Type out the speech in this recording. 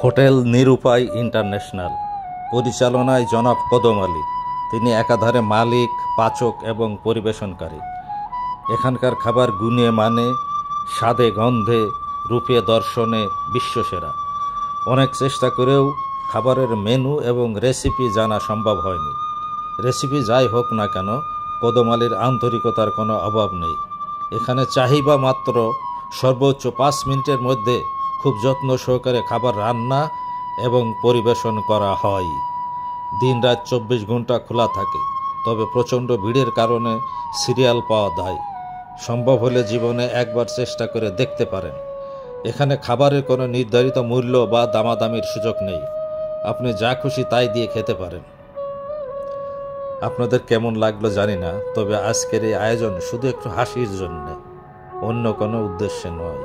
Hotel নিরুপায় international পরিচালনায় জনাব কদম আলী। তিনি একাধারে মালিক, পাচক এবং পরিবেশনকারী। এখানকার খাবার গুণে মানে, স্বাদে গন্ধে, রূপে দর্শনে বিশ্বসেরা। অনেক চেষ্টা করেও খাবারের মেনু এবং রেসিপি জানা সম্ভব হয়নি। রেসিপি যাই হোক না কেন, কদম আলীর আন্তরিকতার কোনো অভাব নেই। এখানে চাহিদা মাত্র সর্বোচ্চ 5 মিনিটের মধ্যে খুব যত্ন সহকারে খাবার রান্না এবং পরিবেশন করা হয়। দিনরাত 24 ঘন্টা খোলা থাকে, তবে প্রচণ্ড ভিড়ের কারণে সিরিয়াল পাওয়া দায়। সম্ভব হলে জীবনে একবার চেষ্টা করে দেখতে পারেন। এখানে খাবারের কোনো নির্ধারিত মূল্য বা দামাদামির সুযোগ নেই। আপনি যা খুশি তাই দিয়ে খেতে পারেন। আপনাদের কেমন লাগলো জানি না, তবে আজকের এই আয়োজন শুধু একটু হাসির জন্যে, অন্য কোনো উদ্দেশ্যে নয়।